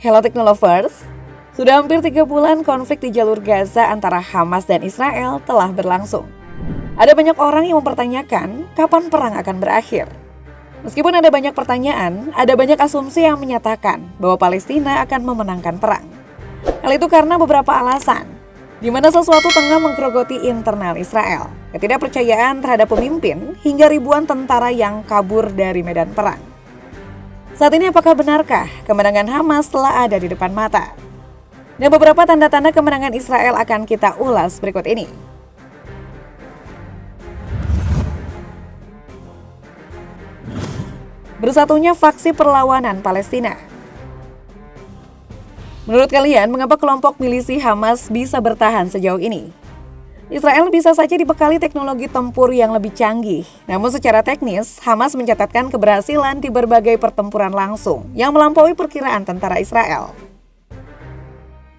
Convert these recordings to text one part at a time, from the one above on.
Hello Technolovers, sudah hampir 3 bulan konflik di jalur Gaza antara Hamas dan Israel telah berlangsung. Ada banyak orang yang mempertanyakan kapan perang akan berakhir. Meskipun ada banyak pertanyaan, ada banyak asumsi yang menyatakan bahwa Palestina akan memenangkan perang. Hal itu karena beberapa alasan, di mana sesuatu tengah menggerogoti internal Israel, ketidakpercayaan terhadap pemimpin, hingga ribuan tentara yang kabur dari medan perang. Saat ini apakah benarkah kemenangan Hamas telah ada di depan mata? Dan beberapa tanda-tanda kemenangan Israel akan kita ulas berikut ini. Bersatunya faksi perlawanan Palestina. Menurut kalian, mengapa kelompok milisi Hamas bisa bertahan sejauh ini? Israel bisa saja dibekali teknologi tempur yang lebih canggih. Namun secara teknis, Hamas mencatatkan keberhasilan di berbagai pertempuran langsung yang melampaui perkiraan tentara Israel.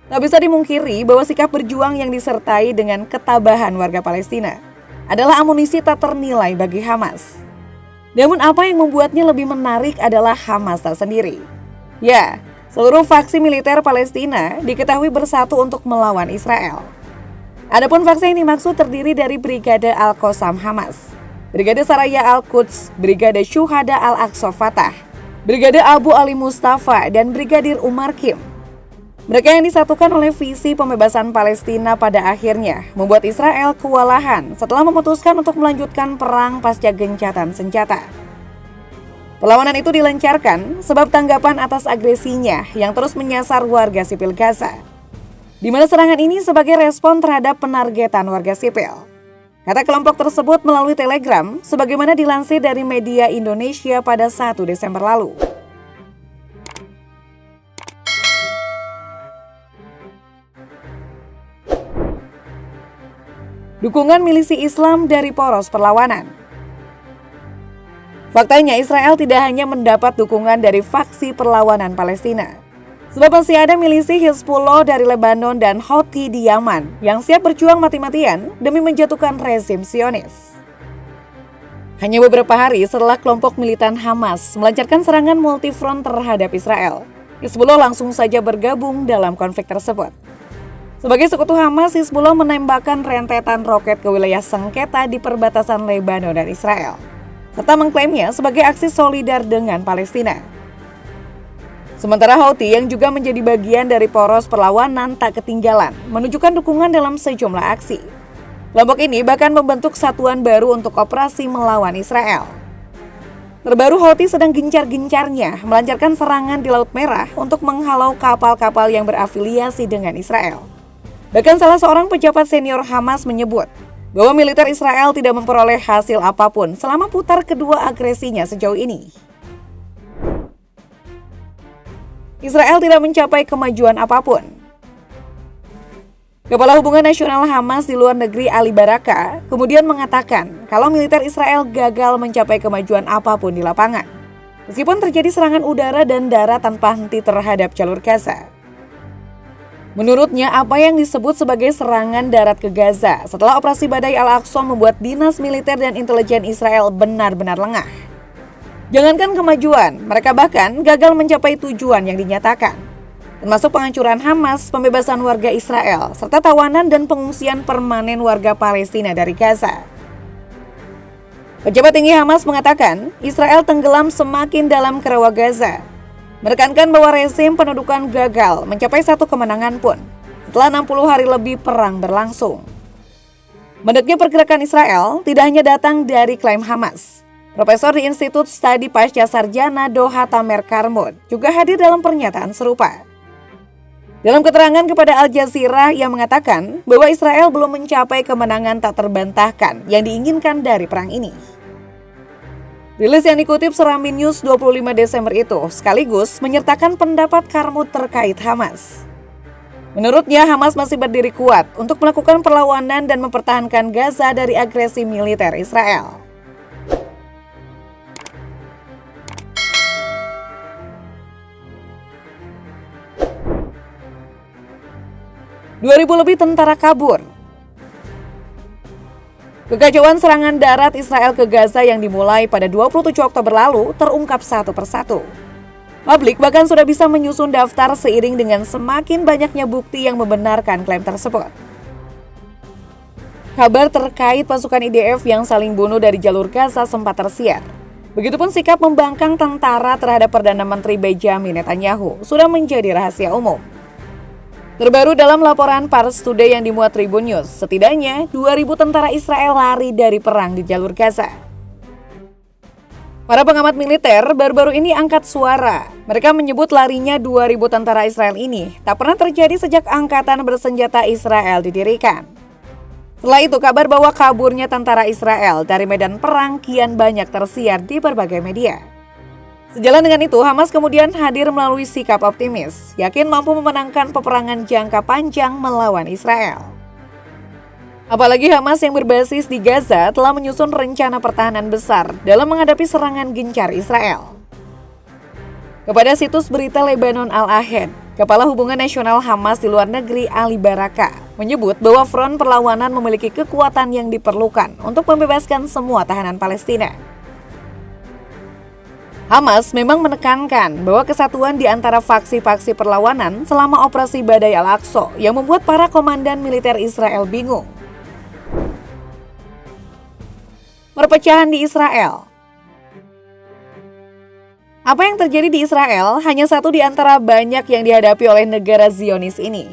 Tak bisa dimungkiri bahwa sikap berjuang yang disertai dengan ketabahan warga Palestina adalah amunisi tak ternilai bagi Hamas. Namun apa yang membuatnya lebih menarik adalah Hamas tersendiri. Ya, seluruh faksi militer Palestina diketahui bersatu untuk melawan Israel. Adapun faksi yang dimaksud terdiri dari Brigade Al-Qassam Hamas, Brigade Saraya Al-Quds, Brigade Syuhada Al-Aqsa Fatah, Brigade Abu Ali Mustafa, dan Brigadir Umar Kim. Mereka yang disatukan oleh visi pembebasan Palestina pada akhirnya membuat Israel kewalahan setelah memutuskan untuk melanjutkan perang pasca gencatan senjata. Perlawanan itu dilancarkan sebab tanggapan atas agresinya yang terus menyasar warga sipil Gaza, di mana serangan ini sebagai respon terhadap penargetan warga sipil. Kata kelompok tersebut melalui Telegram, sebagaimana dilansir dari media Indonesia pada 1 Desember lalu. Dukungan milisi Islam dari poros perlawanan. Faktanya Israel tidak hanya mendapat dukungan dari faksi perlawanan Palestina, sebab masih ada milisi Hizbullah dari Lebanon dan Houthi di Yaman yang siap berjuang mati-matian demi menjatuhkan rezim Zionis. Hanya beberapa hari setelah kelompok militan Hamas melancarkan serangan multifront terhadap Israel, Hizbullah langsung saja bergabung dalam konflik tersebut. Sebagai sekutu Hamas, Hizbullah menembakkan rentetan roket ke wilayah sengketa di perbatasan Lebanon dan Israel, serta mengklaimnya sebagai aksi solidar dengan Palestina. Sementara Houthi yang juga menjadi bagian dari poros perlawanan tak ketinggalan menunjukkan dukungan dalam sejumlah aksi. Kelompok ini bahkan membentuk satuan baru untuk operasi melawan Israel. Terbaru, Houthi sedang gencar-gencarnya melancarkan serangan di Laut Merah untuk menghalau kapal-kapal yang berafiliasi dengan Israel. Bahkan salah seorang pejabat senior Hamas menyebut bahwa militer Israel tidak memperoleh hasil apapun selama putar kedua agresinya sejauh ini. Israel tidak mencapai kemajuan apapun. Kepala Hubungan Nasional Hamas di luar negeri Ali Baraka kemudian mengatakan kalau militer Israel gagal mencapai kemajuan apapun di lapangan, meskipun terjadi serangan udara dan darat tanpa henti terhadap jalur Gaza. Menurutnya, apa yang disebut sebagai serangan darat ke Gaza setelah operasi Badai Al-Aqsa membuat dinas militer dan intelijen Israel benar-benar lengah. Jangankan kemajuan, mereka bahkan gagal mencapai tujuan yang dinyatakan, termasuk penghancuran Hamas, pembebasan warga Israel, serta tawanan dan pengungsian permanen warga Palestina dari Gaza. Pejabat tinggi Hamas mengatakan, Israel tenggelam semakin dalam ke rawa Gaza, menekankan bahwa rezim pendudukan gagal mencapai satu kemenangan pun setelah 60 hari lebih perang berlangsung. Mendeknya pergerakan Israel tidak hanya datang dari klaim Hamas. Profesor di Institut Studi Pasca Sarjana Doha Tamer Karmud juga hadir dalam pernyataan serupa. Dalam keterangan kepada Al Jazeera, ia mengatakan bahwa Israel belum mencapai kemenangan tak terbantahkan yang diinginkan dari perang ini. Rilis yang dikutip Serambi News 25 Desember itu sekaligus menyertakan pendapat Karmud terkait Hamas. Menurutnya, Hamas masih berdiri kuat untuk melakukan perlawanan dan mempertahankan Gaza dari agresi militer Israel. 2.000 lebih tentara kabur. Kekacauan serangan darat Israel ke Gaza yang dimulai pada 27 Oktober lalu terungkap satu persatu. Publik bahkan sudah bisa menyusun daftar seiring dengan semakin banyaknya bukti yang membenarkan klaim tersebut. Kabar terkait pasukan IDF yang saling bunuh dari jalur Gaza sempat tersiar. Begitupun sikap membangkang tentara terhadap Perdana Menteri Benjamin Netanyahu sudah menjadi rahasia umum. Terbaru dalam laporan Pars Today yang dimuat Tribun News, setidaknya 2.000 tentara Israel lari dari perang di jalur Gaza. Para pengamat militer baru-baru ini angkat suara. Mereka menyebut larinya 2.000 tentara Israel ini tak pernah terjadi sejak Angkatan Bersenjata Israel didirikan. Setelah itu, kabar bahwa kaburnya tentara Israel dari medan perang kian banyak tersiar di berbagai media. Sejalan dengan itu, Hamas kemudian hadir melalui sikap optimis, yakin mampu memenangkan peperangan jangka panjang melawan Israel. Apalagi Hamas yang berbasis di Gaza telah menyusun rencana pertahanan besar dalam menghadapi serangan gencar Israel. Kepada situs berita Lebanon Al-Ahad, Kepala Hubungan Nasional Hamas di luar negeri Ali Baraka menyebut bahwa front perlawanan memiliki kekuatan yang diperlukan untuk membebaskan semua tahanan Palestina. Hamas memang menekankan bahwa kesatuan di antara faksi-faksi perlawanan selama operasi Badai Al-Aqsa yang membuat para komandan militer Israel bingung. Perpecahan di Israel. Apa yang terjadi di Israel hanya satu di antara banyak yang dihadapi oleh negara Zionis ini.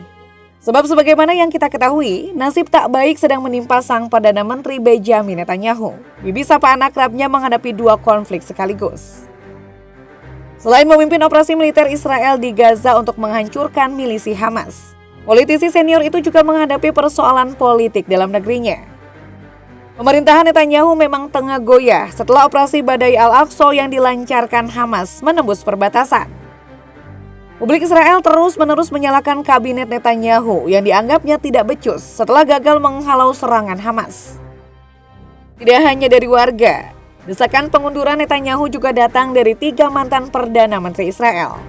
Sebab sebagaimana yang kita ketahui, nasib tak baik sedang menimpa sang Perdana Menteri Benjamin Netanyahu. Bibi sapaan akrabnya menghadapi dua konflik sekaligus. Selain memimpin operasi militer Israel di Gaza untuk menghancurkan milisi Hamas, politisi senior itu juga menghadapi persoalan politik dalam negerinya. Pemerintahan Netanyahu memang tengah goyah setelah operasi Badai Al-Aqsa yang dilancarkan Hamas menembus perbatasan. Publik Israel terus-menerus menyalahkan kabinet Netanyahu yang dianggapnya tidak becus setelah gagal menghalau serangan Hamas. Tidak hanya dari warga, desakan pengunduran Netanyahu juga datang dari 3 mantan Perdana Menteri Israel.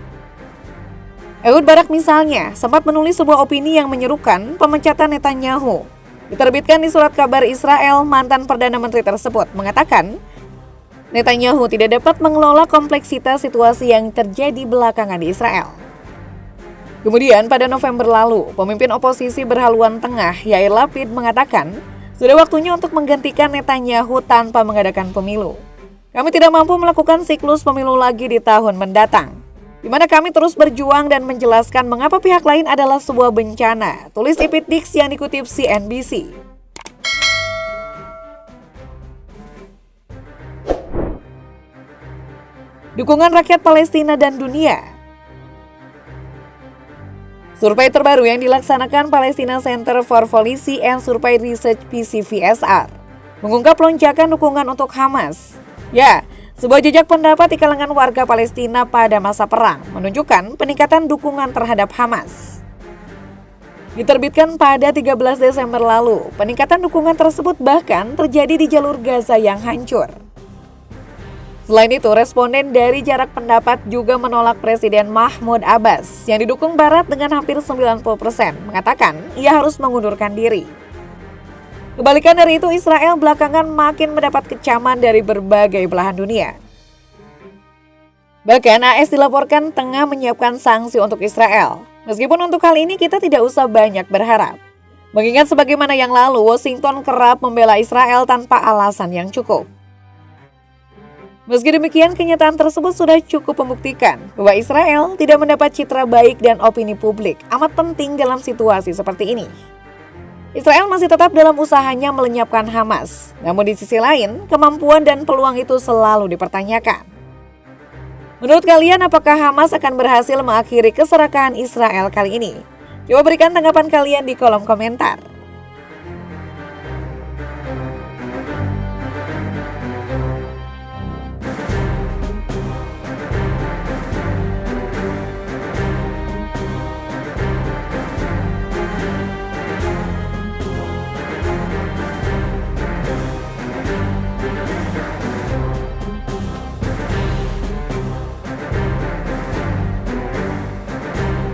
Ehud Barak misalnya sempat menulis sebuah opini yang menyerukan pemecatan Netanyahu. Diterbitkan di surat kabar Israel, mantan Perdana Menteri tersebut mengatakan Netanyahu tidak dapat mengelola kompleksitas situasi yang terjadi belakangan di Israel. Kemudian pada November lalu, pemimpin oposisi berhaluan tengah Yair Lapid mengatakan sudah waktunya untuk menggantikan Netanyahu tanpa mengadakan pemilu. Kami tidak mampu melakukan siklus pemilu lagi di tahun mendatang, di mana kami terus berjuang dan menjelaskan mengapa pihak lain adalah sebuah bencana, tulis Ipit Dix yang dikutip CNBC. Dukungan rakyat Palestina dan dunia. Survei terbaru yang dilaksanakan Palestina Center for Policy and Survey Research PCVSR mengungkap lonjakan dukungan untuk Hamas. Ya, sebuah jejak pendapat di kalangan warga Palestina pada masa perang menunjukkan peningkatan dukungan terhadap Hamas. Diterbitkan pada 13 Desember lalu, peningkatan dukungan tersebut bahkan terjadi di jalur Gaza yang hancur. Selain itu, responden dari Jarak Pendapat juga menolak Presiden Mahmud Abbas yang didukung Barat dengan hampir 90%, mengatakan ia harus mengundurkan diri. Kebalikan dari itu, Israel belakangan makin mendapat kecaman dari berbagai belahan dunia. Bahkan AS dilaporkan tengah menyiapkan sanksi untuk Israel. Meskipun untuk hal ini kita tidak usah banyak berharap. Mengingat sebagaimana yang lalu, Washington kerap membela Israel tanpa alasan yang cukup. Meski demikian, kenyataan tersebut sudah cukup membuktikan bahwa Israel tidak mendapat citra baik dan opini publik amat penting dalam situasi seperti ini. Israel masih tetap dalam usahanya melenyapkan Hamas, namun di sisi lain, kemampuan dan peluang itu selalu dipertanyakan. Menurut kalian, apakah Hamas akan berhasil mengakhiri keserakahan Israel kali ini? Coba berikan tanggapan kalian di kolom komentar.